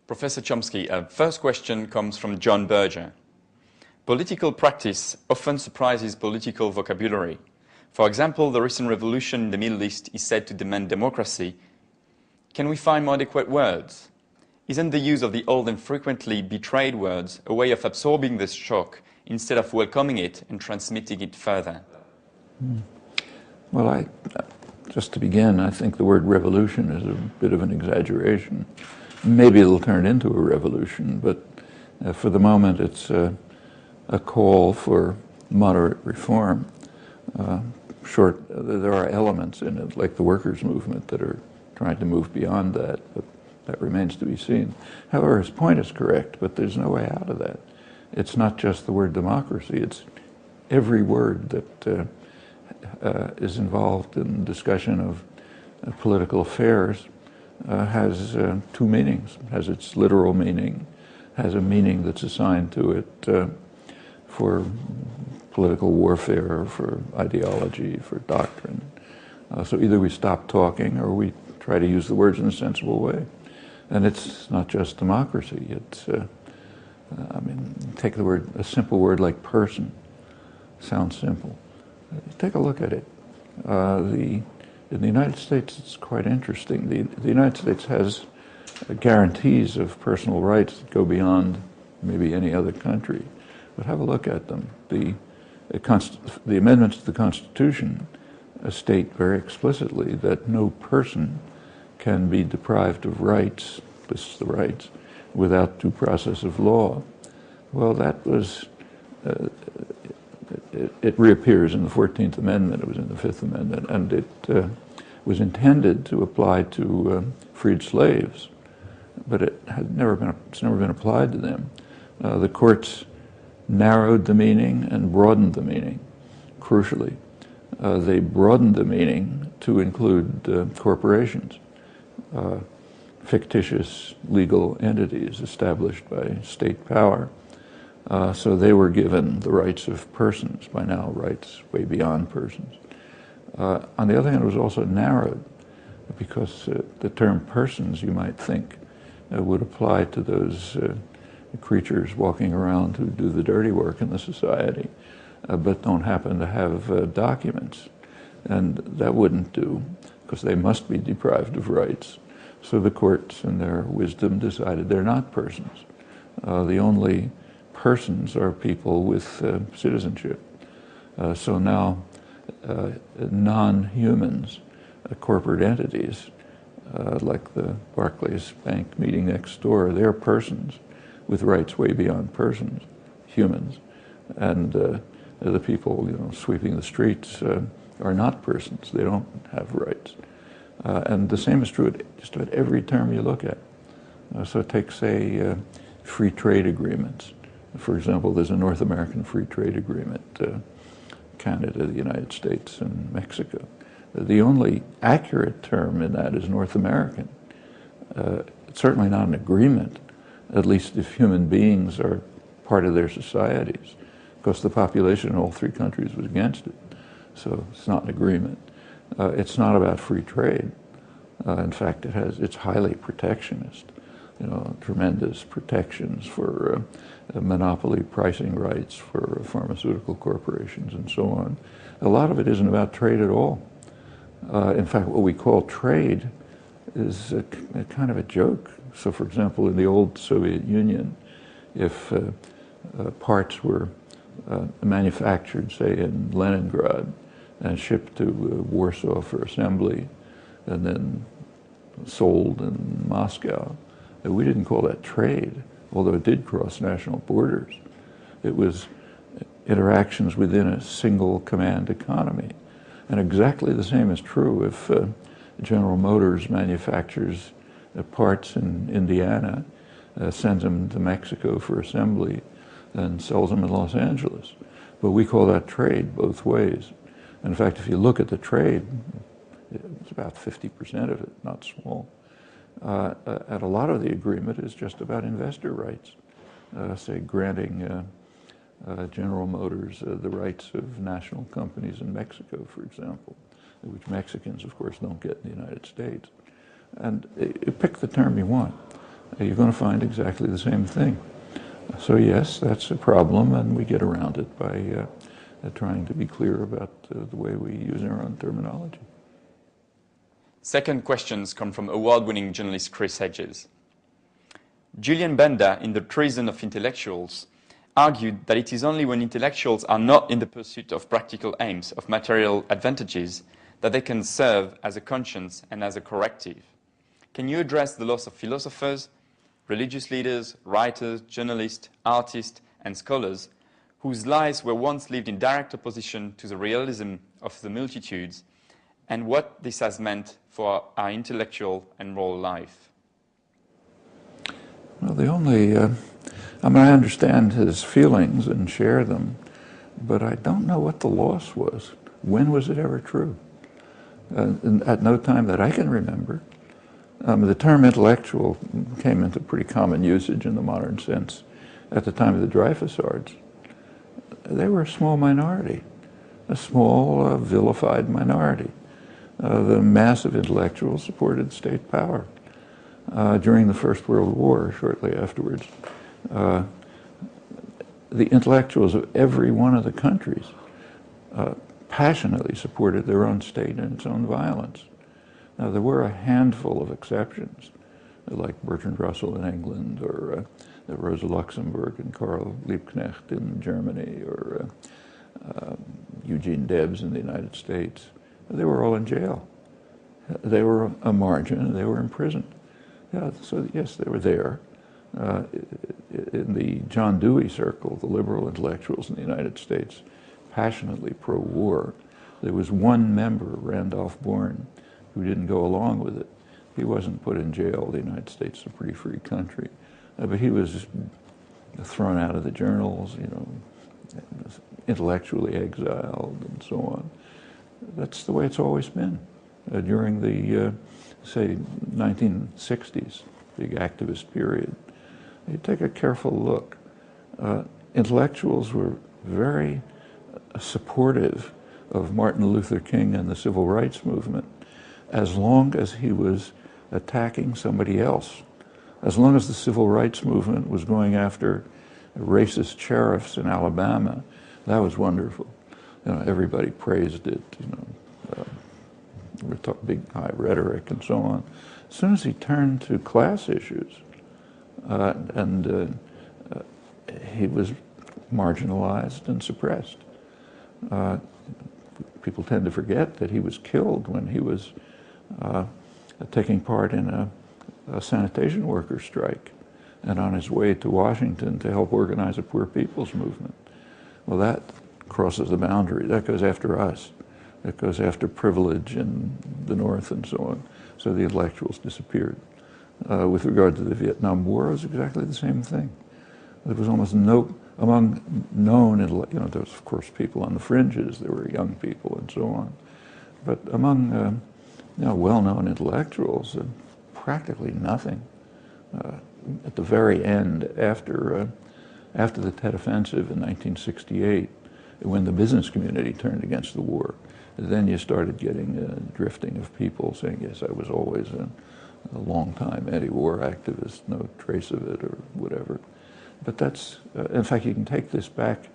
Professor Chomsky, first question comes from John Berger. Political practice often surprises political vocabulary. For example, the recent revolution in the Middle East is said to demand democracy. Can we find more adequate words? Isn't the use of the old and frequently betrayed words a way of absorbing this shock instead of welcoming it and transmitting it further? Well, just to begin, I think the word revolution is a bit of an exaggeration. Maybe it'll turn into a revolution, but for the moment it's a call for moderate reform. There are elements in it, like the workers' movement, that are trying to move beyond that, but that remains to be seen. However, his point is correct, but there's no way out of that. It's not just the word democracy, it's every word that is involved in discussion of political affairs has two meanings. It has its literal meaning, has a meaning that's assigned to it for political warfare, for ideology, for doctrine. So either we stop talking or we try to use the words in a sensible way. And it's not just democracy. It's, take a simple word like person. Sounds simple. Take a look at it. In the United States, it's quite interesting. The United States has guarantees of personal rights that go beyond maybe any other country. But have a look at them. The amendments to the Constitution state very explicitly that no person can be deprived of rights, lists the rights, without due process of law. Well, that was, it reappears in the 14th Amendment, it was in the 5th Amendment, and it was intended to apply to freed slaves, but it's never been applied to them. The courts narrowed the meaning and broadened the meaning, crucially. They broadened the meaning to include corporations, fictitious legal entities established by state power. So they were given the rights of persons, by now rights way beyond persons. On the other hand, it was also narrowed because the term persons, you might think, would apply to those creatures walking around who do the dirty work in the society, but don't happen to have documents. And that wouldn't do, because they must be deprived of rights. So the courts, in their wisdom, decided they're not persons. The only persons are people with citizenship. So now non-humans, corporate entities, like the Barclays Bank meeting next door, they're persons with rights way beyond persons, humans. And the people, sweeping the streets are not persons. They don't have rights. And the same is true at just about every term you look at. So take, say, free trade agreements. For example, there's a North American free trade agreement, Canada, the United States, and Mexico. The only accurate term in that is North American. It's certainly not an agreement, at least if human beings are part of their societies, because the population in all three countries was against it. So it's not an agreement. It's not about free trade. In fact, it's highly protectionist. Tremendous protections for monopoly pricing rights for pharmaceutical corporations and so on. A lot of it isn't about trade at all. In fact, what we call trade is a kind of a joke. So, for example, in the old Soviet Union, if parts were manufactured, say, in Leningrad and shipped to Warsaw for assembly and then sold in Moscow, we didn't call that trade, although it did cross national borders. It was interactions within a single command economy. And exactly the same is true if General Motors manufactures parts in Indiana, sends them to Mexico for assembly, and sells them in Los Angeles. But we call that trade both ways. In fact, if you look at the trade, it's about 50% of it, not small. And a lot of the agreement is just about investor rights, say granting General Motors the rights of national companies in Mexico, for example, which Mexicans, of course, don't get in the United States. And you pick the term you want. you're going to find exactly the same thing. So yes, that's a problem, and we get around it by trying to be clear about the way we use our own terminology. Second questions come from award-winning journalist Chris Hedges. Julian Benda, in The Treason of Intellectuals, argued that it is only when intellectuals are not in the pursuit of practical aims, of material advantages, that they can serve as a conscience and as a corrective. Can you address the loss of philosophers, religious leaders, writers, journalists, artists, and scholars whose lives were once lived in direct opposition to the realism of the multitudes, and what this has meant for our intellectual and moral life? Well, the only, I understand his feelings and share them, but I don't know what the loss was. When was it ever true? At no time that I can remember. The term intellectual came into pretty common usage in the modern sense at the time of the Dreyfusards. They were a small minority, a small vilified minority. The mass of intellectuals supported state power. During the First World War, shortly afterwards, the intellectuals of every one of the countries passionately supported their own state and its own violence. Now, there were a handful of exceptions, like Bertrand Russell in England, or Rosa Luxemburg and Karl Liebknecht in Germany, or Eugene Debs in the United States. They were all in jail. They were a margin, they were imprisoned. Yeah, so yes, they were there. In the John Dewey circle, the liberal intellectuals in the United States, passionately pro-war, there was one member, Randolph Bourne, who didn't go along with it. He wasn't put in jail. The United States is a pretty free country. But he was thrown out of the journals, you know, intellectually exiled and so on. That's the way it's always been. During the, say, 1960s, big activist period, you take a careful look. Intellectuals were very supportive of Martin Luther King and the civil rights movement as long as he was attacking somebody else. As long as the civil rights movement was going after racist sheriffs in Alabama, that was wonderful. You know, everybody praised it, you know, big high rhetoric and so on. As soon as he turned to class issues, he was marginalized and suppressed. People tend to forget that he was killed when he was taking part in a sanitation worker strike and on his way to Washington to help organize a poor people's movement. Well, that crosses the boundary. That goes after us. That goes after privilege in the North and so on. So the intellectuals disappeared. With regard to the Vietnam War, it was exactly the same thing. There was almost no, among known, you know, there was of course people on the fringes, there were young people and so on. But among you know, well-known intellectuals, practically nothing. At the very end, after the Tet Offensive in 1968, when the business community turned against the war, then you started getting a drifting of people saying, yes, I was always a long-time anti-war activist, no trace of it or whatever. But that's, in fact, you can take this back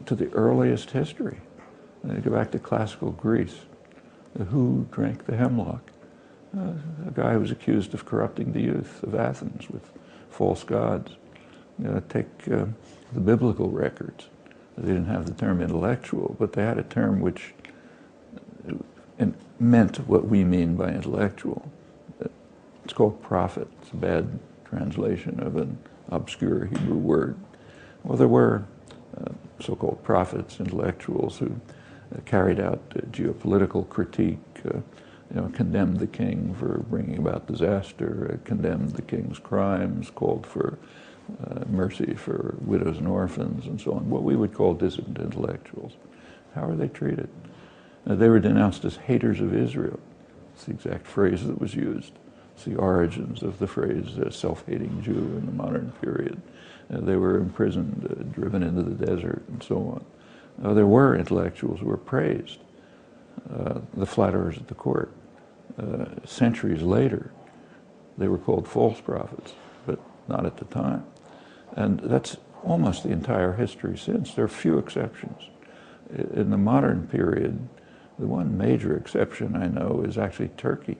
to the earliest history. Go back to classical Greece. Who drank the hemlock? A guy who was accused of corrupting the youth of Athens with false gods. Take the biblical records. They didn't have the term intellectual, but they had a term which meant what we mean by intellectual. It's called prophet. It's a bad translation of an obscure Hebrew word. Well, there were so-called prophets, intellectuals, who carried out geopolitical critique, you know, condemned the king for bringing about disaster, condemned the king's crimes, called for mercy for widows and orphans, and so on. What we would call dissident intellectuals. How are they treated? They were denounced as haters of Israel. It's the exact phrase that was used. It's the origins of the phrase self-hating Jew in the modern period. They were imprisoned, driven into the desert, and so on. There were intellectuals who were praised, the flatterers at the court. Centuries later, They were called false prophets, but not at the time. And that's almost the entire history since. There are few exceptions. In the modern period, the one major exception I know is actually Turkey.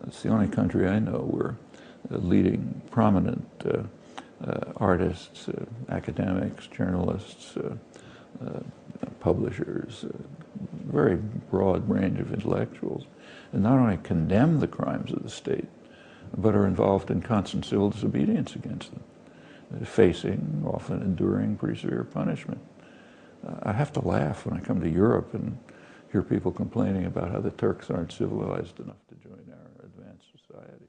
It's the only country I know where leading prominent artists, academics, journalists, publishers, very broad range of intellectuals, and not only condemn the crimes of the state, but are involved in constant civil disobedience against them, facing, often enduring, pretty severe punishment. I have to laugh when I come to Europe and hear people complaining about how the Turks aren't civilized enough to join our advanced society.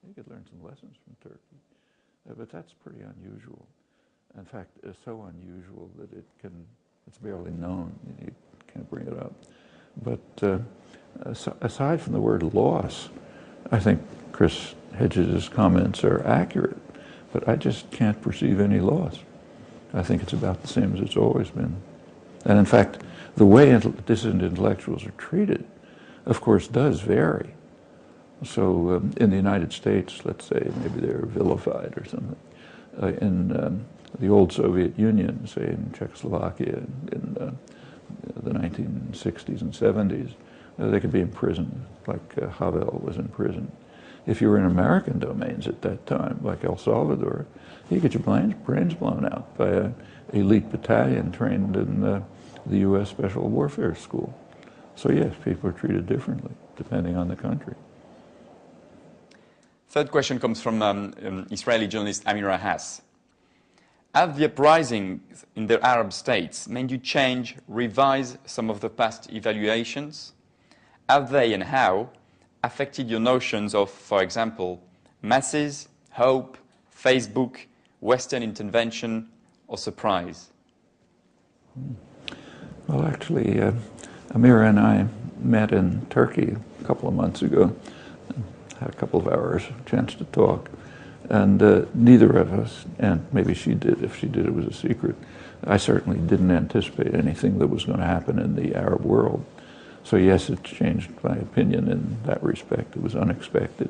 You could learn some lessons from Turkey, but that's pretty unusual. In fact, it's so unusual that it's barely known. You can't bring it up. But aside from the word loss, I think Chris Hedges' comments are accurate, but I just can't perceive any loss. I think it's about the same as it's always been. And in fact, the way dissident intellectuals are treated, of course, does vary. So in the United States, let's say, maybe they're vilified or something. In the old Soviet Union, say in Czechoslovakia in the 1960s and 70s, they could be imprisoned, like Havel was in prison. If you were in American domains at that time, like El Salvador, you get your brains blown out by an elite battalion trained in the U.S. Special Warfare School. So yes, people are treated differently, depending on the country. Third question comes from Israeli journalist Amira Hass. Have the uprisings in the Arab states made you change, revise some of the past evaluations? Have they and how affected your notions of, for example, masses, hope, Facebook, Western intervention, or surprise? Well, actually, Amira and I met in Turkey a couple of months ago, had a couple of hours chance to talk, and neither of us, and maybe she did, if she did it was a secret, I certainly didn't anticipate anything that was going to happen in the Arab world. So yes, it changed my opinion in that respect. It was unexpected.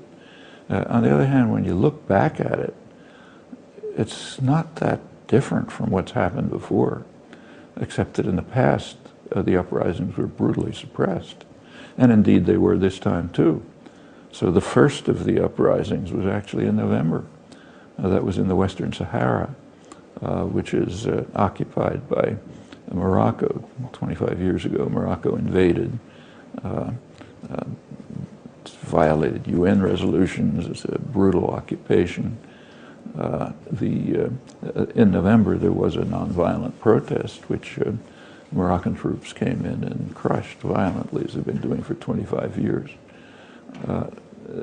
On the other hand, when you look back at it, it's not that different from what's happened before, except that in the past, the uprisings were brutally suppressed. And indeed, they were this time too. So the first of the uprisings was actually in November. That was in the Western Sahara, which is occupied by Morocco. 25 years ago, Morocco invaded. It's violated UN resolutions. It's a brutal occupation. In November, there was a nonviolent protest, which Moroccan troops came in and crushed violently, as they've been doing for 25 years.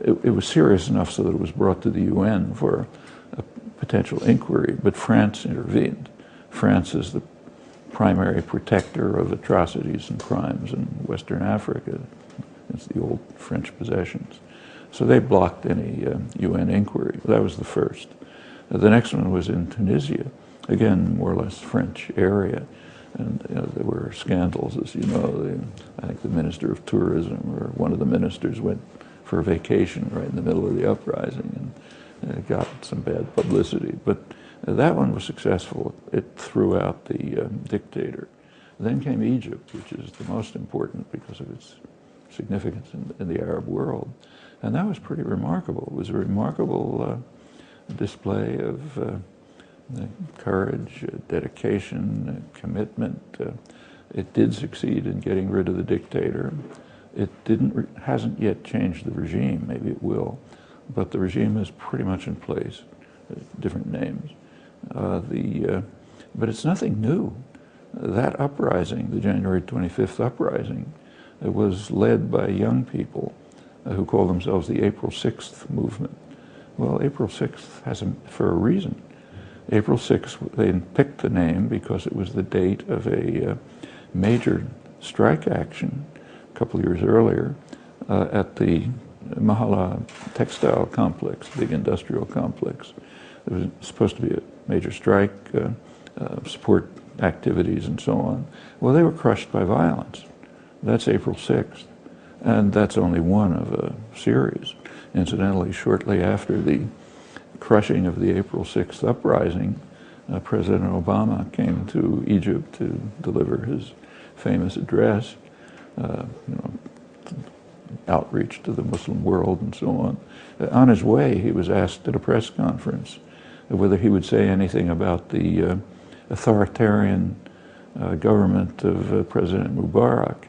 It was serious enough so that it was brought to the UN for a potential inquiry, but France intervened. France is the primary protector of atrocities and crimes in Western Africa. It's the old French possessions. So they blocked any UN inquiry. That was the first. The next one was in Tunisia, again, more or less French area. And there were scandals, as you know. I think the Minister of Tourism, or one of the ministers, went for a vacation right in the middle of the uprising and got some bad publicity. But that one was successful. It threw out the dictator. Then came Egypt, which is the most important because of its significance in the Arab world. And that was pretty remarkable. It was a remarkable display of courage, dedication, commitment. It did succeed in getting rid of the dictator. It hasn't yet changed the regime. Maybe it will, but the regime is pretty much in place. Different names. But it's nothing new. That uprising, the January 25th uprising, it was led by young people who call themselves the April 6th movement. Well, April 6th has for a reason. April 6th, they picked the name because it was the date of a major strike action a couple of years earlier at the Mahala textile complex, big industrial complex. There was supposed to be a major strike, support activities and so on. Well, they were crushed by violence. That's April 6th, and that's only one of a series. Incidentally, shortly after the crushing of the April 6th uprising, President Obama came to Egypt to deliver his famous address, outreach to the Muslim world and so on. On his way, he was asked at a press conference whether he would say anything about the authoritarian government of President Mubarak.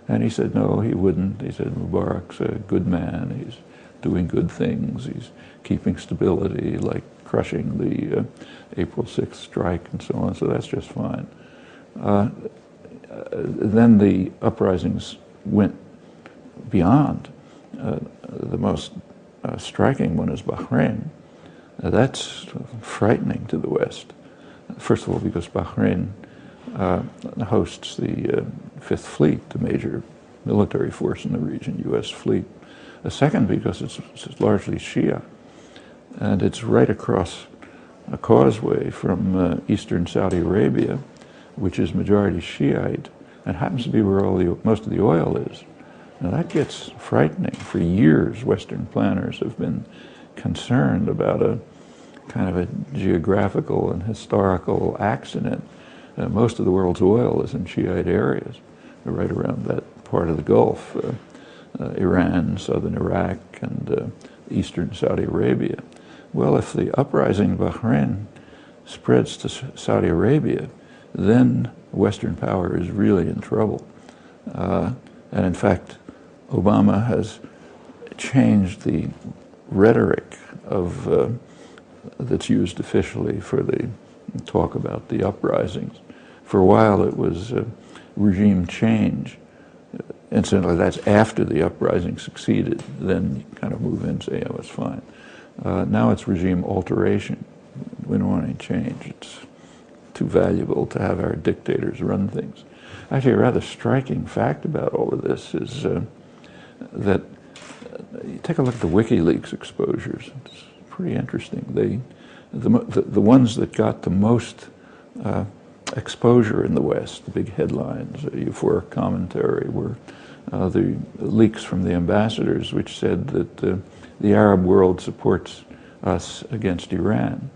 And he said no, he wouldn't. He said Mubarak's a good man, he's doing good things, he's keeping stability, like crushing the April 6th strike and so on, so that's just fine. Then the uprisings went beyond. The most striking one is Bahrain. That's frightening to the West. First of all, because Bahrain hosts the Fifth Fleet, the major military force in the region, U.S. fleet. Second, because it's largely Shia, and it's right across a causeway from eastern Saudi Arabia, which is majority Shiite, and happens to be where most of the oil is. Now that gets frightening. For years, Western planners have been concerned about a kind of a geographical and historical accident. Most of the world's oil is in Shiite areas, right around that part of the Gulf, Iran, southern Iraq, and eastern Saudi Arabia. Well, if the uprising in Bahrain spreads to Saudi Arabia, then Western power is really in trouble. And in fact, Obama has changed the rhetoric of that's used officially for the talk about the uprisings. For a while it was regime change. Incidentally, that's after the uprising succeeded. Then you kind of move in and say, oh, it's fine. Now it's regime alteration. We don't want any change. It's too valuable to have our dictators run things. Actually, a rather striking fact about all of this is that you take a look at the WikiLeaks exposures. It's pretty interesting. The ones that got the most exposure in the West, the big headlines, euphoric commentary, were the leaks from the ambassadors, which said that the Arab world supports us against Iran.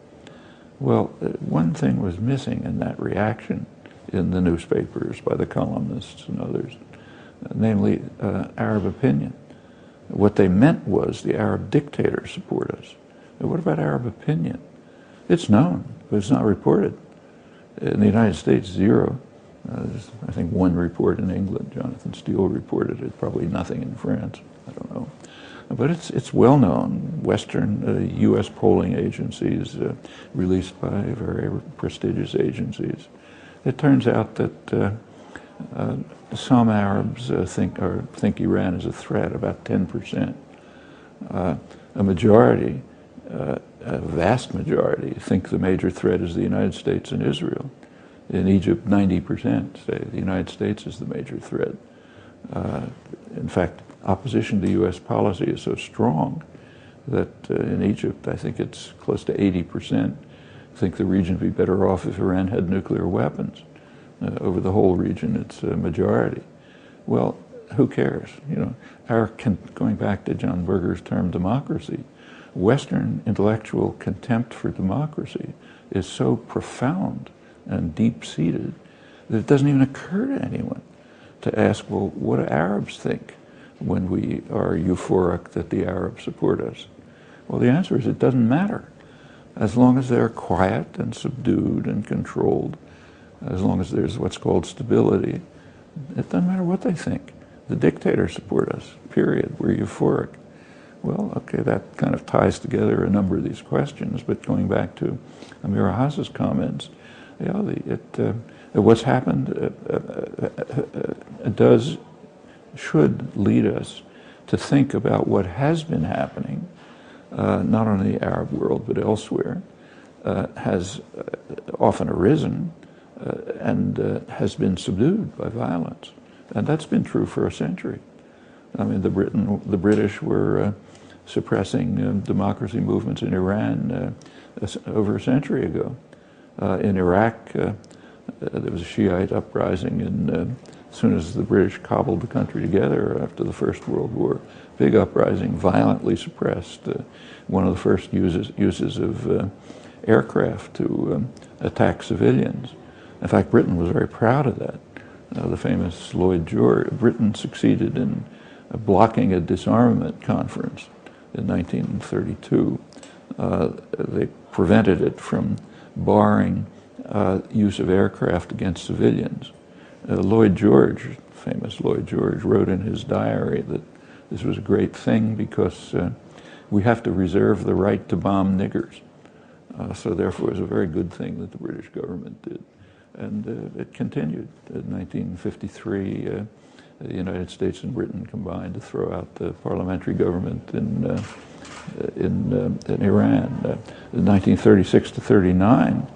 Well, one thing was missing in that reaction in the newspapers by the columnists and others, namely Arab opinion. What they meant was the Arab dictators support us. But what about Arab opinion? It's known, but it's not reported. In the United States, zero. There's, I think, one report in England. Jonathan Steele reported it. Probably nothing in France. I don't know. But it's well known. Western U.S. polling agencies, released by very prestigious agencies. It turns out that some Arabs think Iran is a threat, about 10%. A majority, a vast majority, think the major threat is the United States and Israel. In Egypt, 90% say the United States is the major threat. In fact, opposition to U.S. policy is so strong that in Egypt, I think it's close to 80% think the region would be better off if Iran had nuclear weapons. Over the whole region, it's a majority. Well, who cares? You know, going back to John Berger's term democracy, Western intellectual contempt for democracy is so profound and deep-seated that it doesn't even occur to anyone to ask, well, what do Arabs think when we are euphoric that the Arabs support us? Well, the answer is it doesn't matter. As long as they're quiet and subdued and controlled, as long as there's what's called stability, it doesn't matter what they think. The dictators support us, period. We're euphoric. Well, okay, that kind of ties together a number of these questions, but going back to Amir Haas's comments, you know, what's happened should lead us to think about what has been happening, not only in the Arab world but elsewhere, has often arisen and has been subdued by violence. And that's been true for a century. I mean, the British were suppressing democracy movements in Iran over a century ago. In Iraq, there was a Shiite uprising in As soon as the British cobbled the country together after the First World War, big uprising, violently suppressed. One of the first uses of aircraft to attack civilians. In fact, Britain was very proud of that. The famous Lloyd George, Britain succeeded in blocking a disarmament conference in 1932. They prevented it from barring use of aircraft against civilians. Lloyd George, famous Lloyd George, wrote in his diary that this was a great thing because we have to reserve the right to bomb niggers. So therefore it was a very good thing that the British government did. And it continued. In 1953, the United States and Britain combined to throw out the parliamentary government in Iran. In 1936 to 39,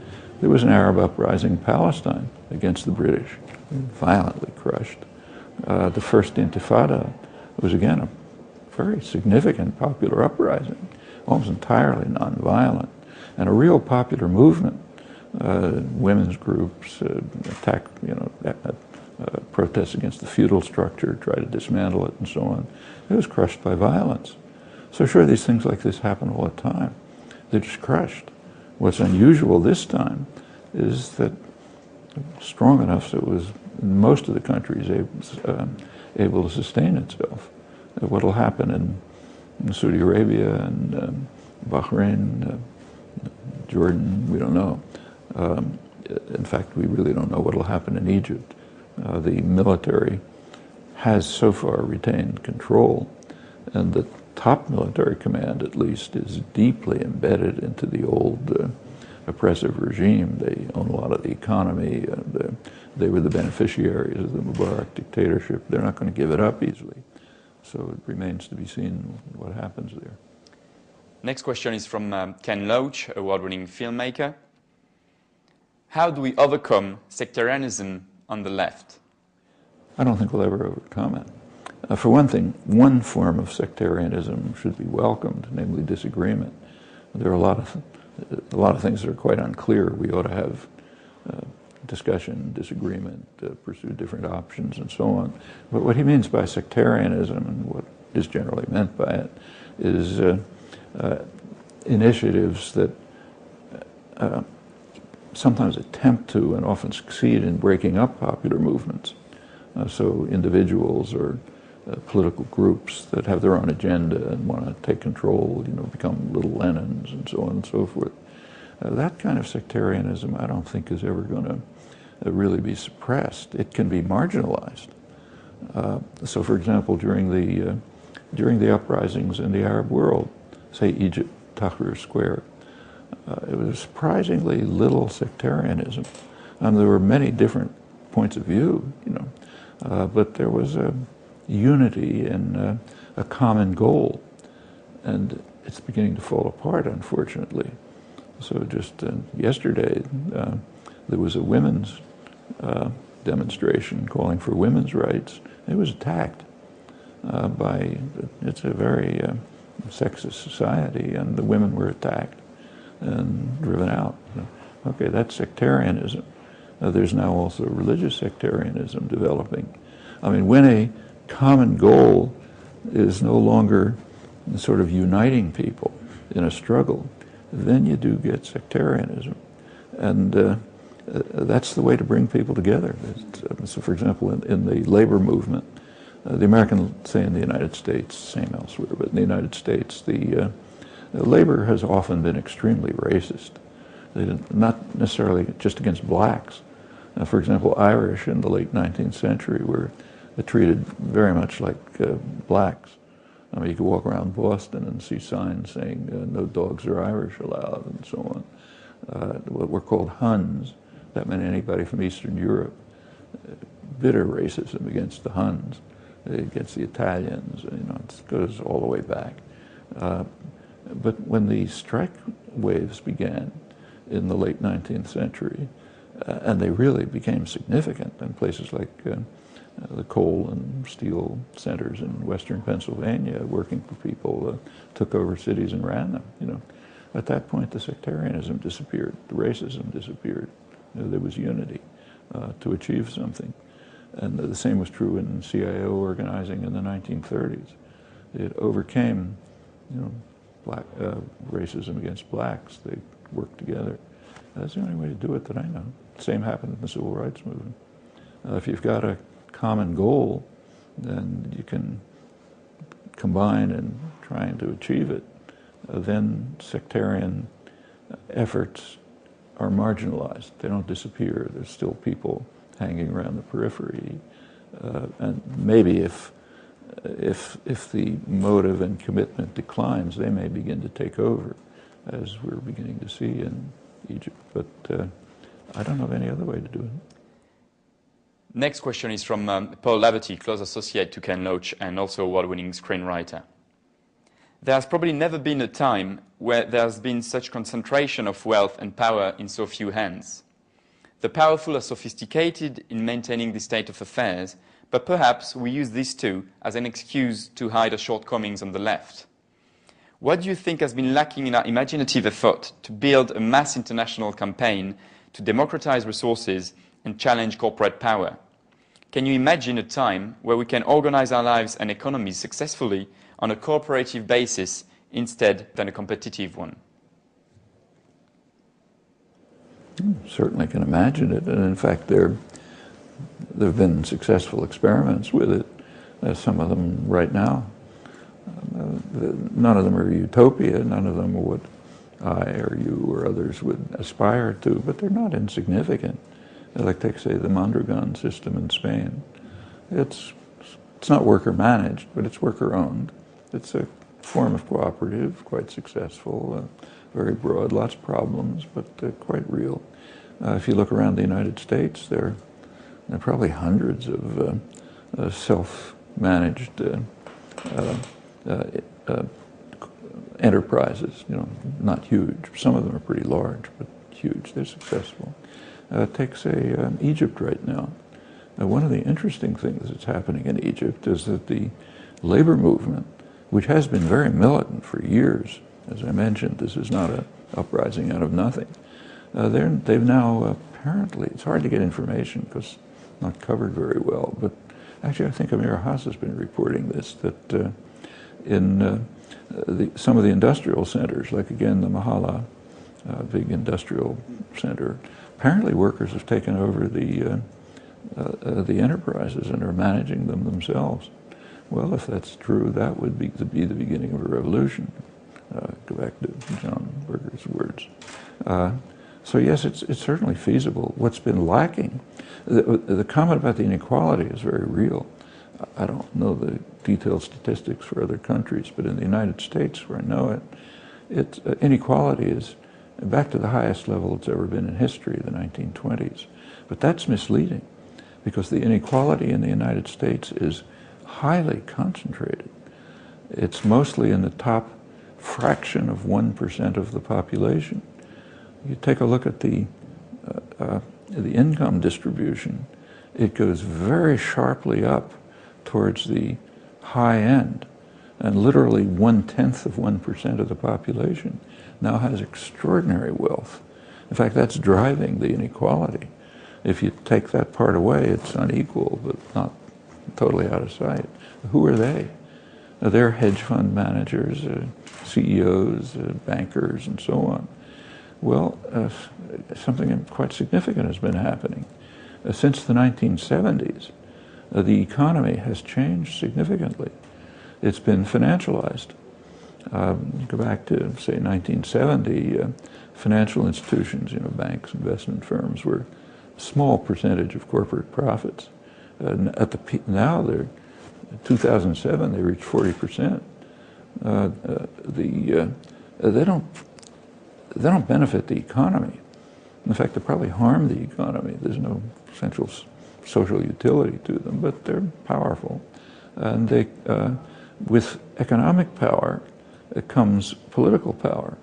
there was an Arab uprising in Palestine against the British, violently crushed. The first Intifada was again a very significant popular uprising, almost entirely nonviolent, and a real popular movement. Women's groups protests against the feudal structure, try to dismantle it, and so on. It was crushed by violence. So sure, these things like this happen all the time. They're just crushed. What's unusual this time is that strong enough so it was in most of the countries able to sustain itself. What will happen in Saudi Arabia and Bahrain, Jordan, we don't know. In fact, we really don't know what will happen in Egypt. The military has so far retained control, and the top military command, at least, is deeply embedded into the old oppressive regime. They own a lot of the economy. They were the beneficiaries of the Mubarak dictatorship. They're not going to give it up easily. So it remains to be seen what happens there. Next question is from Ken Loach, award-winning filmmaker. How do we overcome sectarianism on the left? I don't think we'll ever overcome it. For one thing, one form of sectarianism should be welcomed, namely disagreement. There are a lot of things that are quite unclear. We ought to have discussion, disagreement, pursue different options, and so on. But what he means by sectarianism, and what is generally meant by it, is initiatives that sometimes attempt to and often succeed in breaking up popular movements. So individuals or political groups that have their own agenda and want to take control, become little Lenins and so on and so forth. That kind of sectarianism I don't think is ever going to really be suppressed. It can be marginalized. So for example, during the uprisings in the Arab world, say Egypt, Tahrir Square, it was surprisingly little sectarianism. There were many different points of view, but there was a unity and a common goal. And it's beginning to fall apart, unfortunately. So just yesterday, there was a women's demonstration calling for women's rights. It was attacked it's a very sexist society, and the women were attacked and driven out. Okay, that's sectarianism. There's now also religious sectarianism developing. I mean, when a common goal is no longer sort of uniting people in a struggle, then you do get sectarianism. And that's the way to bring people together. So for example, in the labor movement, the American, say in the United States, same elsewhere, but in the United States, the labor has often been extremely racist. Not necessarily just against blacks. For example, Irish in the late 19th century were treated very much like blacks. I mean, you could walk around Boston and see signs saying no dogs or Irish allowed and so on. What were called Huns, that meant anybody from Eastern Europe. Bitter racism against the Huns, against the Italians, it goes all the way back. But when the strike waves began in the late 19th century, and they really became significant in places like the coal and steel centers in western Pennsylvania, working for people took over cities and ran them. At that point, the sectarianism disappeared, the racism disappeared. There was unity to achieve something. And the same was true in CIO organizing in the 1930s. It overcame, racism against blacks. They worked together. That's the only way to do it that I know. Same happened in the civil rights movement. If you've got a common goal, then you can combine in trying to achieve it. Then sectarian efforts are marginalized. They don't disappear. There's still people hanging around the periphery. And maybe if the motive and commitment declines, they may begin to take over, as we're beginning to see in Egypt. But I don't know of any other way to do it. Next question is from Paul Laverty, close associate to Ken Loach and also award-winning screenwriter. There has probably never been a time where there has been such concentration of wealth and power in so few hands. The powerful are sophisticated in maintaining this state of affairs, but perhaps we use this too as an excuse to hide our shortcomings on the left. What do you think has been lacking in our imaginative effort to build a mass international campaign to democratize resources and challenge corporate power? Can you imagine a time where we can organize our lives and economies successfully on a cooperative basis instead than a competitive one? Certainly can imagine it, and in fact there have been successful experiments with it, some of them right now. None of them are utopia, none of them are what I or you or others would aspire to, but they're not insignificant. Like, take, say, the Mondragon system in Spain. It's not worker-managed, but it's worker-owned. It's a form of cooperative, quite successful, very broad, lots of problems, but quite real. If you look around the United States, there are probably hundreds of self-managed enterprises, not huge. Some of them are pretty large, but huge. They're successful. Take, say, Egypt right now. One of the interesting things that's happening in Egypt is that the labor movement, which has been very militant for years, as I mentioned, this is not an uprising out of nothing. They've now apparently, it's hard to get information because it's not covered very well, but actually I think Amir Haas has been reporting this, that in some of the industrial centers, like again the Mahala big industrial center, apparently workers have taken over the enterprises and are managing them themselves. Well, if that's true, that would be the beginning of a revolution. Go back to John Berger's words. So yes, it's certainly feasible. What's been lacking, the comment about the inequality is very real. I don't know the detailed statistics for other countries, but in the United States, where I know it, inequality is back to the highest level it's ever been in history, the 1920s. But that's misleading, because the inequality in the United States is highly concentrated. It's mostly in the top fraction of 1% of the population. You take a look at the income distribution, it goes very sharply up towards the high end, and literally 1/10 of 1% of the population now has extraordinary wealth. In fact, that's driving the inequality. If you take that part away, it's unequal, but not totally out of sight. Who are they? They're hedge fund managers, CEOs, bankers, and so on. Well, something quite significant has been happening. Since the 1970s, the economy has changed significantly. It's been financialized. You go back to, say, 1970, financial institutions, banks, investment firms, were a small percentage of corporate profits. At the peak, now, in 2007, they reached 40%. They don't benefit the economy. In fact, they probably harm the economy. There's no essential social utility to them, but they're powerful. And they, with economic power, comes political power,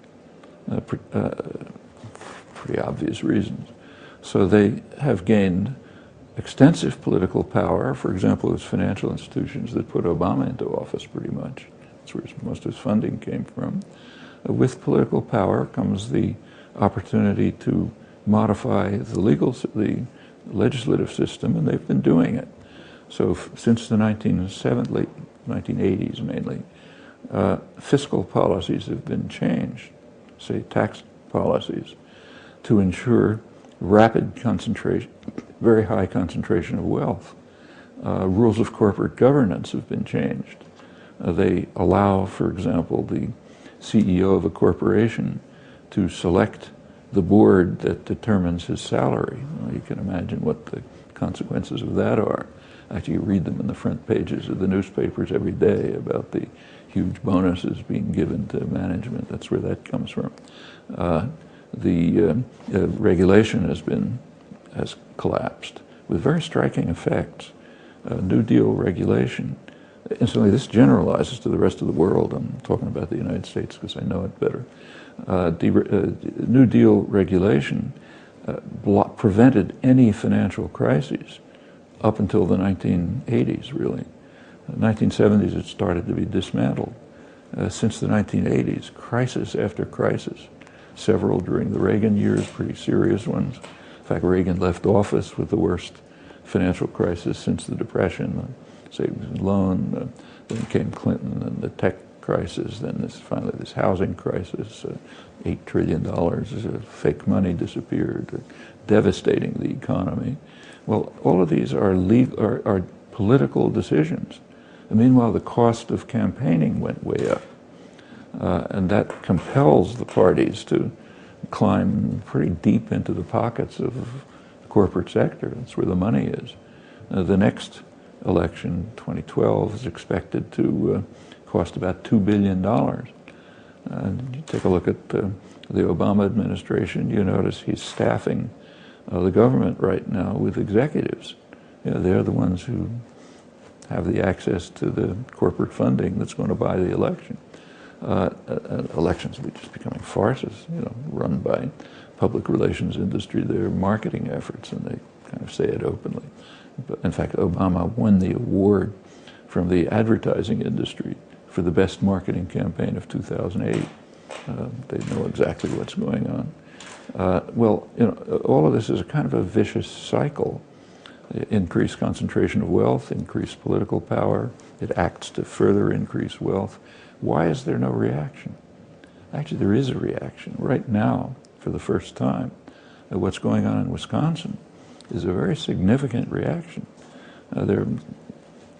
pretty obvious reasons. So they have gained extensive political power. For example, it's financial institutions that put Obama into office pretty much. That's where most of his funding came from. With political power comes the opportunity to modify the legislative system, and they've been doing it. So since the 1980s mainly, fiscal policies have been changed, say tax policies, to ensure rapid concentration, very high concentration of wealth. Rules of corporate governance have been changed. They allow, for example, the CEO of a corporation to select the board that determines his salary. Well, you can imagine what the consequences of that are. Actually, you read them in the front pages of the newspapers every day about the huge bonuses being given to management. That's where that comes from. The regulation has collapsed with very striking effects. New Deal regulation. Incidentally, this generalizes to the rest of the world. I'm talking about the United States because I know it better. New Deal regulation prevented any financial crises up until the 1980s, really. In the 1970s, it started to be dismantled. Since the 1980s, crisis after crisis, several during the Reagan years, pretty serious ones. In fact, Reagan left office with the worst financial crisis since the Depression, savings and loan, then came Clinton and the tech crisis, then finally this housing crisis, $8 trillion fake money disappeared, devastating the economy. Well, all of these are political decisions. And meanwhile, the cost of campaigning went way up. And that compels the parties to climb pretty deep into the pockets of the corporate sector. That's where the money is. The next election, 2012, is expected to cost about $2 billion. You take a look at the Obama administration, you notice he's staffing the government right now with executives. They're the ones who have the access to the corporate funding that's going to buy the election. Elections are just becoming farces, run by public relations industry, their marketing efforts, and they kind of say it openly. But in fact, Obama won the award from the advertising industry for the best marketing campaign of 2008. They know exactly what's going on. Well, all of this is a kind of a vicious cycle. Increased concentration of wealth, increased political power. It acts to further increase wealth. Why is there no reaction? Actually, there is a reaction. Right now, for the first time, what's going on in Wisconsin is a very significant reaction. There are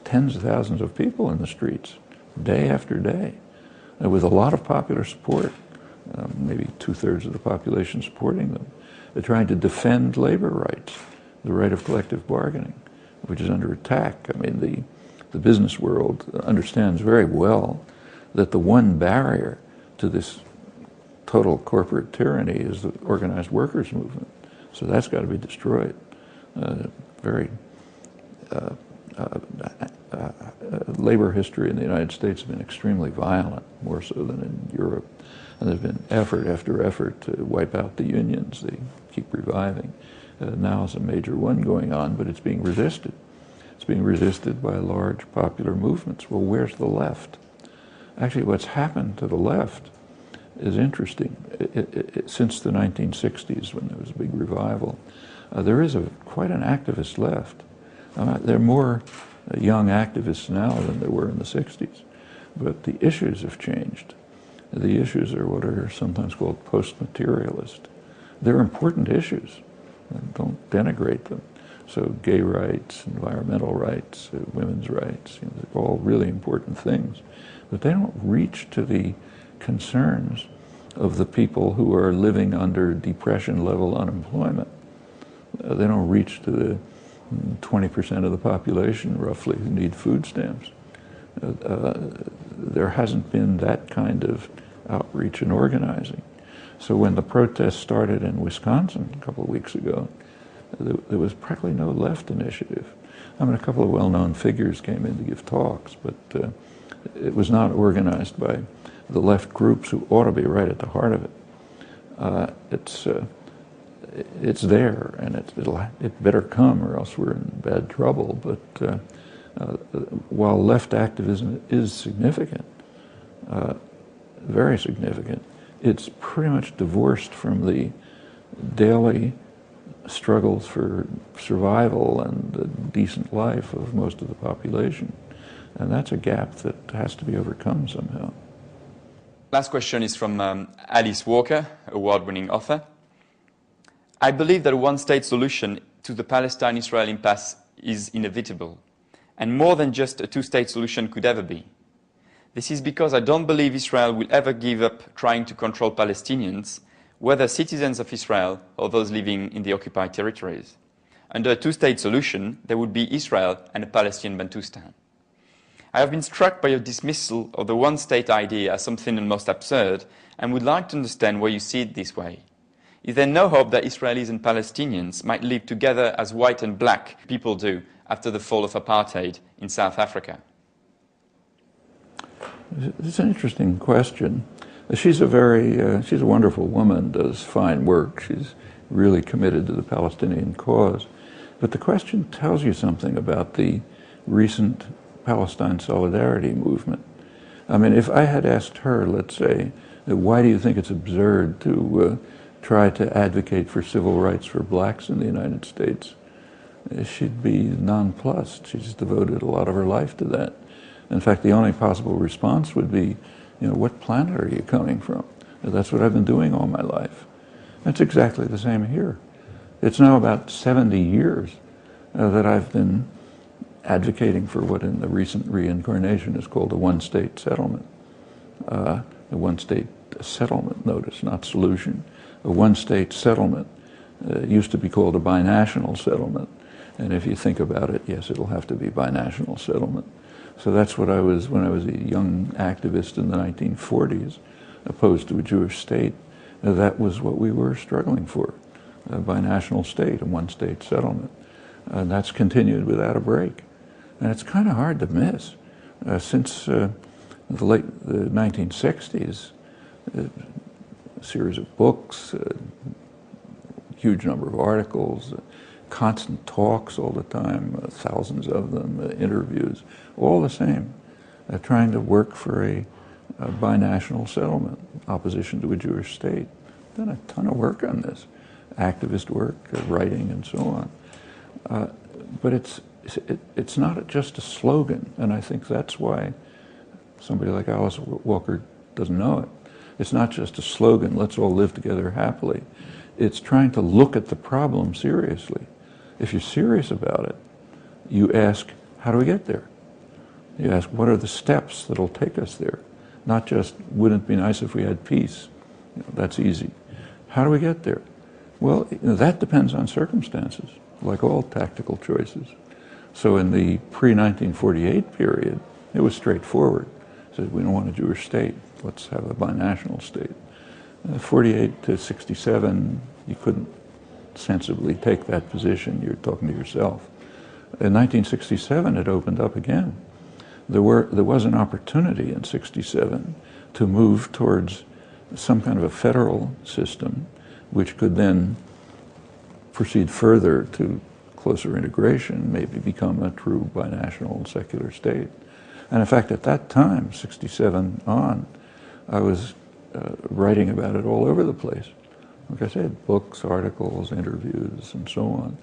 tens of thousands of people in the streets, day after day, with a lot of popular support, maybe 2/3 of the population supporting them. They're trying to defend labor rights, the right of collective bargaining, which is under attack. I mean, the business world understands very well that the one barrier to this total corporate tyranny is the organized workers' movement. So that's got to be destroyed. Labor history in the United States has been extremely violent, more so than in Europe. And there's been effort after effort to wipe out the unions. They keep reviving. Now is a major one going on, but it's being resisted. It's being resisted by large popular movements. Well, where's the left? Actually, what's happened to the left is interesting. Since the 1960s, when there was a big revival, there is quite an activist left. There are more young activists now than there were in the 60s, but the issues have changed. The issues are what are sometimes called post-materialist. They're important issues. Don't denigrate them. So gay rights, environmental rights, women's rights, they're all really important things. But they don't reach to the concerns of the people who are living under depression-level unemployment. They don't reach to the 20% of the population, roughly, who need food stamps. There hasn't been that kind of outreach and organizing. So when the protests started in Wisconsin a couple of weeks ago, there was practically no left initiative. I mean, a couple of well-known figures came in to give talks, but it was not organized by the left groups who ought to be right at the heart of it. It's there, and it better come, or else we're in bad trouble. But while left activism is significant, very significant, it's pretty much divorced from the daily struggles for survival and a decent life of most of the population. And that's a gap that has to be overcome somehow. Last question is from Alice Walker, award-winning author. I believe that a one-state solution to the Palestine-Israel impasse is inevitable, and more than just a two-state solution could ever be. This is because I don't believe Israel will ever give up trying to control Palestinians, whether citizens of Israel or those living in the occupied territories. Under a two-state solution, there would be Israel and a Palestinian Bantustan. I have been struck by your dismissal of the one-state idea as something almost absurd, and would like to understand why you see it this way. Is there no hope that Israelis and Palestinians might live together as white and black people do after the fall of apartheid in South Africa? It's an interesting question. She's a wonderful woman, does fine work. She's really committed to the Palestinian cause. But the question tells you something about the recent Palestine solidarity movement. I mean, if I had asked her, let's say, why do you think it's absurd to try to advocate for civil rights for blacks in the United States, she'd be nonplussed. She's devoted a lot of her life to that. In fact, the only possible response would be, what planet are you coming from? That's what I've been doing all my life. That's exactly the same here. It's now about 70 years that I've been advocating for what in the recent reincarnation is called a one-state settlement. A one-state settlement, notice, not solution. A one-state settlement used to be called a binational settlement. And if you think about it, yes, it'll have to be binational settlement. So that's what I was, when I was a young activist in the 1940s, opposed to a Jewish state. That was what we were struggling for, a binational state, a one-state settlement. And that's continued without a break. And it's kind of hard to miss. Since the 1960s, a series of books, huge number of articles, constant talks all the time, thousands of them, interviews, all the same, trying to work for a binational settlement, opposition to a Jewish state. Done a ton of work on this, activist work, writing, and so on. But it's not just a slogan, and I think that's why somebody like Alice Walker doesn't know it. It's not just a slogan, let's all live together happily. It's trying to look at the problem seriously. If you're serious about it, you ask, how do we get there? You ask, what are the steps that'll take us there? Not just, wouldn't it be nice if we had peace? That's easy. How do we get there? Well, that depends on circumstances, like all tactical choices. So in the pre-1948 period, it was straightforward. It said, we don't want a Jewish state. Let's have a binational state. 48 to 67, you couldn't sensibly take that position. You're talking to yourself. In 1967, it opened up again. There was an opportunity in 67 to move towards some kind of a federal system, which could then proceed further to closer integration, maybe become a true binational and secular state. And in fact, at that time, 67 on, I was writing about it all over the place. Like I said, books, articles, interviews, and so on,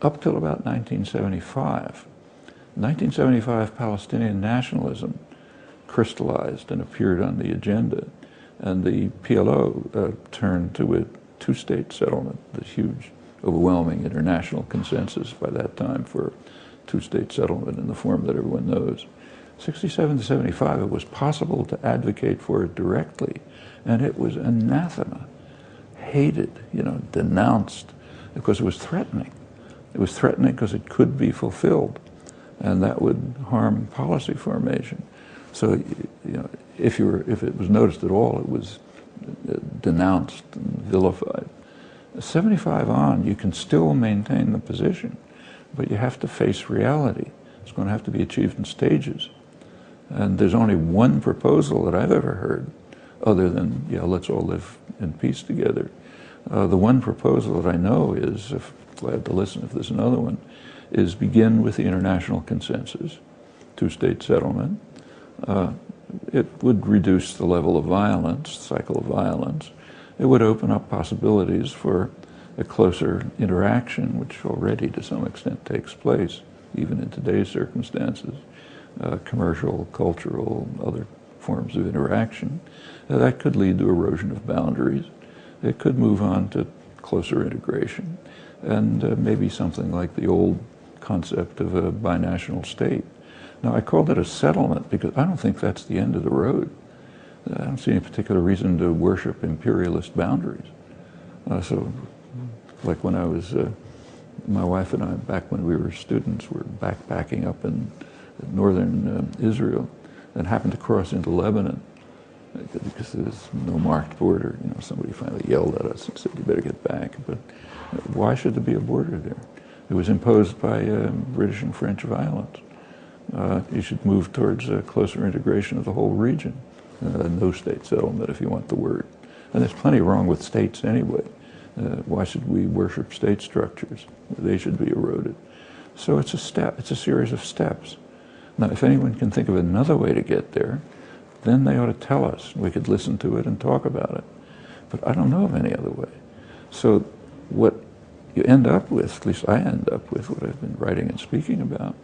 up till about 1975. 1975, Palestinian nationalism crystallized and appeared on the agenda, and the PLO turned to a two-state settlement, the huge, overwhelming international consensus by that time for two-state settlement in the form that everyone knows. 67 to 75, it was possible to advocate for it directly, and it was anathema, hated, denounced, because it was threatening. It was threatening because it could be fulfilled, and that would harm policy formation. So, if it was noticed at all, it was denounced and vilified. 75 on, you can still maintain the position, but you have to face reality. It's going to have to be achieved in stages. And there's only one proposal that I've ever heard, other than, let's all live in peace together. The one proposal that I know is, glad to listen if there's another one, is begin with the international consensus, two-state settlement. It would reduce the level of violence, cycle of violence. It would open up possibilities for a closer interaction, which already to some extent takes place, even in today's circumstances, commercial, cultural, other forms of interaction, that could lead to erosion of boundaries. It could move on to closer integration, and maybe something like the old concept of a binational state. Now, I called it a settlement because I don't think that's the end of the road. I don't see any particular reason to worship imperialist boundaries. So, like when I was, my wife and I, back when we were students, were backpacking up in northern Israel and happened to cross into Lebanon because there's no marked border. You know, somebody finally yelled at us and said, "You better get back." But why should there be a border there? It was imposed by British and French violence. You should move towards a closer integration of the whole region. No state settlement, if you want the word. And there's plenty wrong with states anyway. Why should we worship state structures? They should be eroded. So it's a step, it's a series of steps. Now, if anyone can think of another way to get there, then they ought to tell us. We could listen to it and talk about it. But I don't know of any other way. So what you end up with, at least I end up with, what I've been writing and speaking about,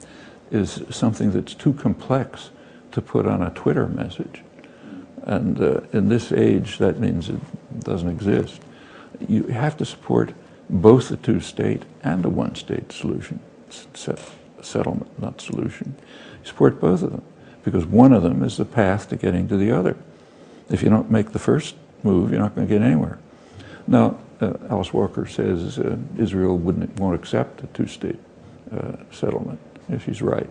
is something that's too complex to put on a Twitter message. And in this age, that means it doesn't exist. You have to support both the two-state and the one-state solution, settlement, not solution. You support both of them, because one of them is the path to getting to the other. If you don't make the first move, you're not going to get anywhere. Now, Alice Walker says Israel won't accept a two-state settlement. Yeah, she's right.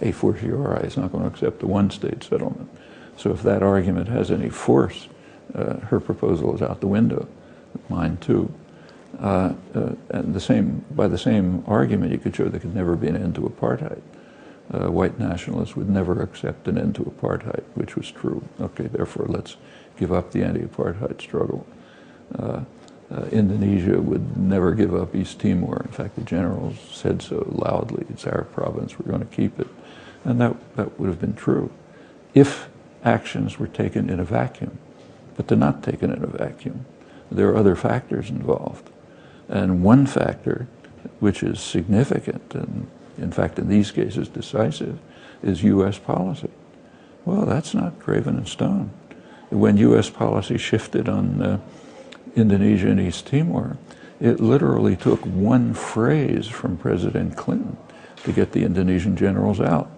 A fortiori is not going to accept a one-state settlement. So if that argument has any force, her proposal is out the window. Mine too. And by the same argument, you could show there could never be an end to apartheid. White nationalists would never accept an end to apartheid, which was true. Okay, therefore let's give up the anti-apartheid struggle. Indonesia would never give up East Timor. In fact, the generals said so loudly. It's our province, we're going to keep it. And that would have been true if actions were taken in a vacuum. But they're not taken in a vacuum. There are other factors involved. And one factor, which is significant, and in fact in these cases decisive, is U.S. policy. Well, that's not graven in stone. When U.S. policy shifted on Indonesia and East Timor, it literally took one phrase from President Clinton to get the Indonesian generals out.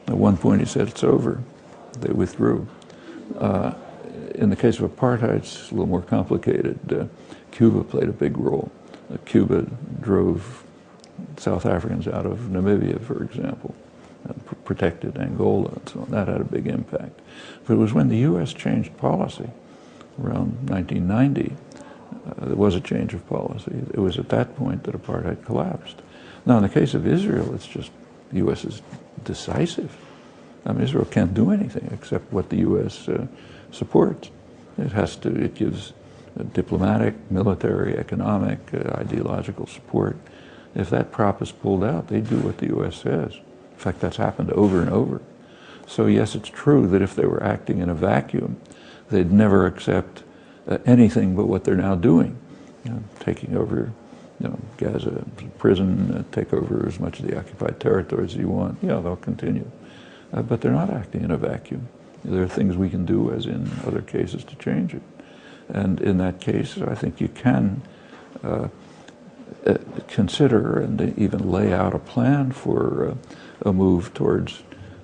At one point he said, "It's over." They withdrew. In the case of apartheid, it's a little more complicated. Cuba played a big role. Cuba drove South Africans out of Namibia, for example, and protected Angola and so on. That had a big impact. But it was when the U.S. changed policy, around 1990, there was a change of policy. It was at that point that apartheid collapsed. Now, in the case of Israel, it's just the U.S. is decisive. I mean, Israel can't do anything except what the U.S. supports. It gives diplomatic, military, economic, ideological support. If that prop is pulled out, they do what the U.S. says. In fact, that's happened over and over. So yes, it's true that if they were acting in a vacuum, they'd never accept anything but what they're now doing. You know, taking over, Gaza prison, take over as much of the occupied territories as you want. Yeah, they'll continue. But they're not acting in a vacuum. There are things we can do, as in other cases, to change it. And in that case, I think you can consider and even lay out a plan for a move towards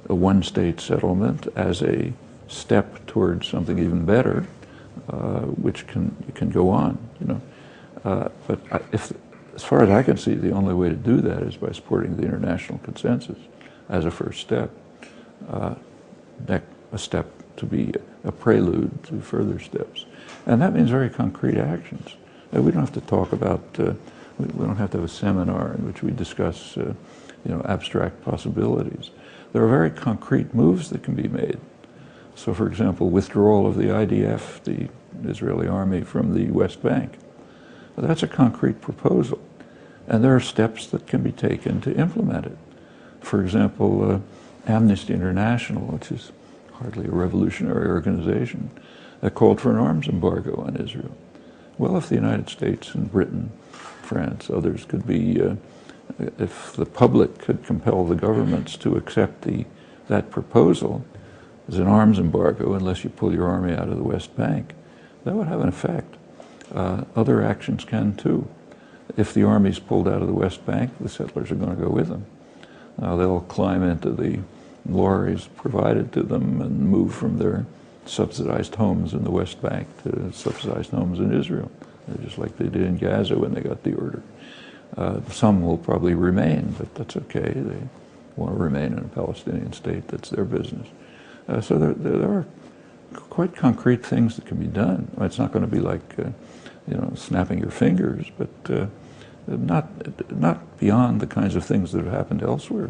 a one-state settlement as a step towards something even better, which can go on. But as far as I can see, the only way to do that is by supporting the international consensus as a first step. A step to be a prelude to further steps. And that means very concrete actions. We don't have to talk about, we don't have to have a seminar in which we discuss abstract possibilities. There are very concrete moves that can be made. So for example, withdrawal of the IDF, the Israeli army, from the West Bank. That's a concrete proposal. And there are steps that can be taken to implement it. For example, Amnesty International, which is hardly a revolutionary organization, called for an arms embargo on Israel. Well, if the United States and Britain, France, others could be, if the public could compel the governments to accept that proposal as an arms embargo unless you pull your army out of the West Bank, that would have an effect. Other actions can too. If the army's pulled out of the West Bank, the settlers are going to go with them. They'll climb into the lorries provided to them and move from their subsidized homes in the West Bank to subsidized homes in Israel, just like they did in Gaza when they got the order. Some will probably remain, but that's okay. They want to remain in a Palestinian state. That's their business. So there are quite concrete things that can be done. It's not going to be like snapping your fingers, but not beyond the kinds of things that have happened elsewhere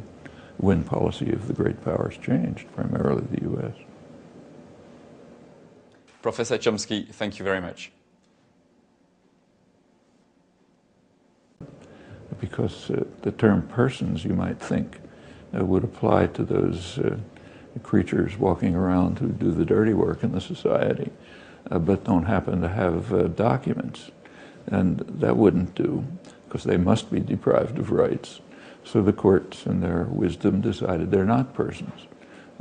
when policy of the great powers changed, primarily the U.S. Professor Chomsky, thank you very much. Because the term persons, you might think, would apply to those creatures walking around who do the dirty work in the society, but don't happen to have documents. And that wouldn't do, because they must be deprived of rights. So the courts, in their wisdom, decided they're not persons.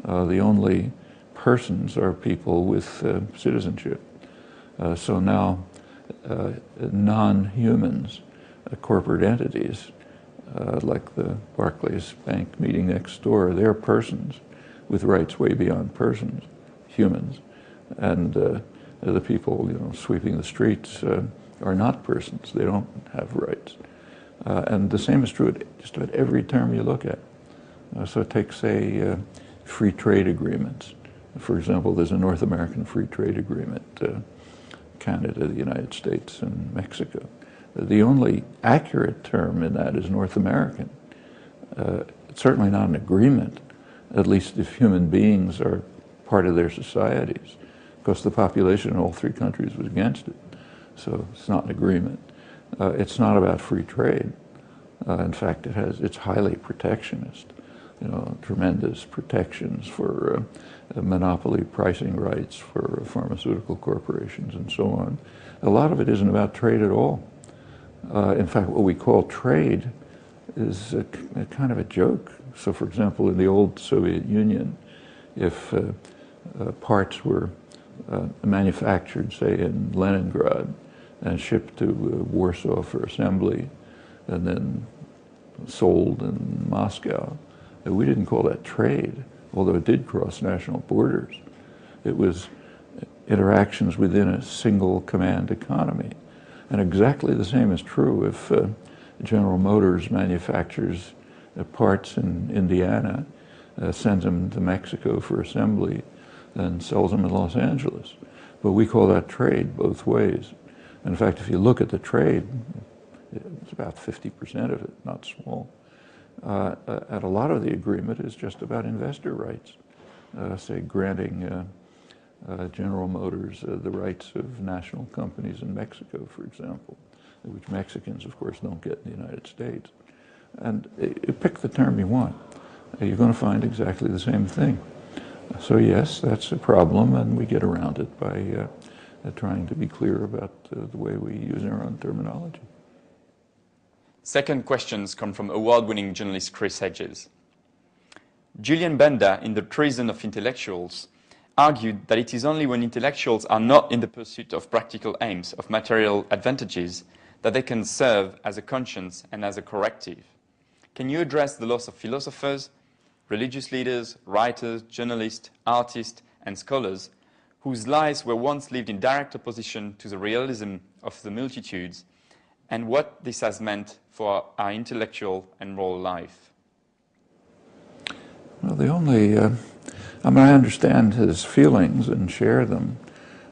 The only persons are people with citizenship. So now non-humans, corporate entities, like the Barclays Bank meeting next door, they're persons with rights way beyond persons, humans. And the people sweeping the streets are not persons. They don't have rights. And the same is true at just about every term you look at. So take, say, free trade agreements. For example, there's a North American free trade agreement, Canada, the United States, and Mexico. The only accurate term in that is North American. It's certainly not an agreement, at least if human beings are part of their societies, because the population in all three countries was against it. So it's not an agreement. It's not about free trade. In fact, it's highly protectionist. Tremendous protections for monopoly pricing rights for pharmaceutical corporations and so on. A lot of it isn't about trade at all. In fact, what we call trade is a kind of a joke. So, for example, in the old Soviet Union, if parts were manufactured, say, in Leningrad and shipped to Warsaw for assembly and then sold in Moscow, we didn't call that trade, although it did cross national borders. It was interactions within a single command economy. And exactly the same is true if General Motors manufactures parts in Indiana, sends them to Mexico for assembly, and sells them in Los Angeles. But we call that trade both ways. In fact, if you look at the trade, it's about 50% of it, not small. And a lot of the agreement is just about investor rights, say granting General Motors the rights of national companies in Mexico, for example, which Mexicans, of course, don't get in the United States. And you pick the term you want, you're going to find exactly the same thing. So yes, that's a problem, and we get around it by trying to be clear about the way we use our own terminology. Second questions come from award-winning journalist Chris Hedges. Julian Bender, in The Treason of Intellectuals, argued that it is only when intellectuals are not in the pursuit of practical aims, of material advantages, that they can serve as a conscience and as a corrective. Can you address the loss of philosophers, religious leaders, writers, journalists, artists, and scholars whose lives were once lived in direct opposition to the realism of the multitudes, and what this has meant for our intellectual and moral life? Well, I understand his feelings and share them,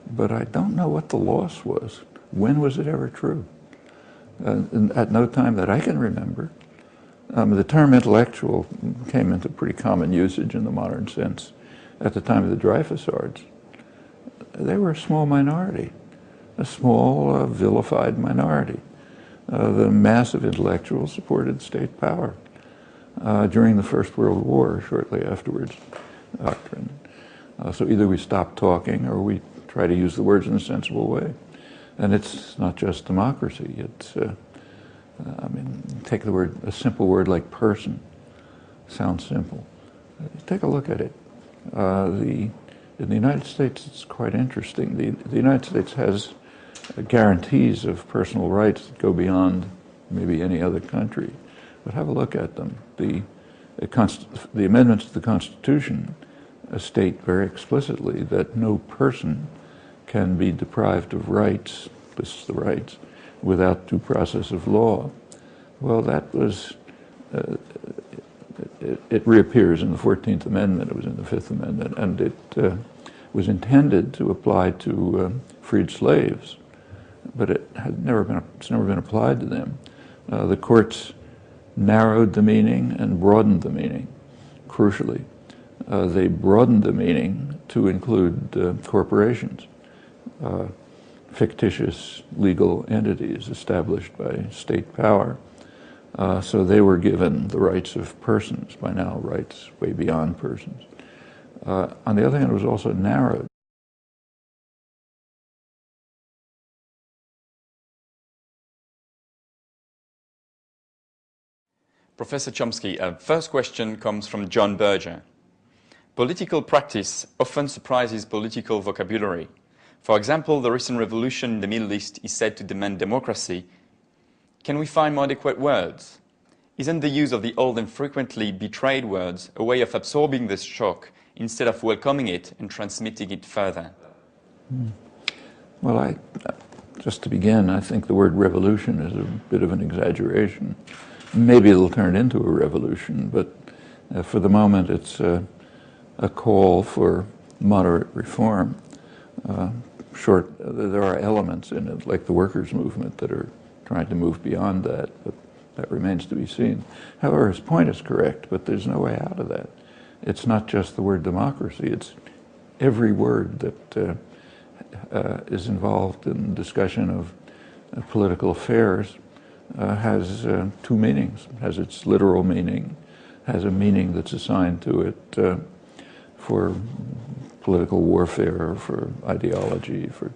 but I don't know what the loss was. When was it ever true? At no time that I can remember. The term intellectual came into pretty common usage in the modern sense at the time of the Dreyfusards. They were a small minority, a small vilified minority. The mass of intellectuals supported state power during the First World War, shortly afterwards. Doctrine. So either we stop talking or we try to use the words in a sensible way. And it's not just democracy. It's, I mean, take the word, a simple word like person. Sounds simple. Take a look at it. In the United States, it's quite interesting. The United States has guarantees of personal rights that go beyond maybe any other country. But have a look at them. The amendments to the Constitution state very explicitly that no person can be deprived of rights, this is the rights, without due process of law. Well, that was, it reappears in the 14th Amendment, it was in the 5th Amendment, and it was intended to apply to freed slaves, but it's never been applied to them. The courts narrowed the meaning and broadened the meaning, crucially. They broadened the meaning to include corporations, fictitious legal entities established by state power. So they were given the rights of persons, by now rights way beyond persons. On the other hand, it was also narrowed. Professor Chomsky, first question comes from John Berger. Political practice often surprises political vocabulary. For example, the recent revolution in the Middle East is said to demand democracy. Can we find more adequate words? Isn't the use of the old and frequently betrayed words a way of absorbing this shock instead of welcoming it and transmitting it further? Well, just to begin, I think the word revolution is a bit of an exaggeration. Maybe it'll turn into a revolution, but for the moment it's a call for moderate reform. There are elements in it, like the workers' movement, that are trying to move beyond that, but that remains to be seen. However, his point is correct, but there's no way out of that. It's not just the word democracy, it's every word that is involved in discussion of political affairs has two meanings. It has its literal meaning, has a meaning that's assigned to it for political warfare, for ideology, for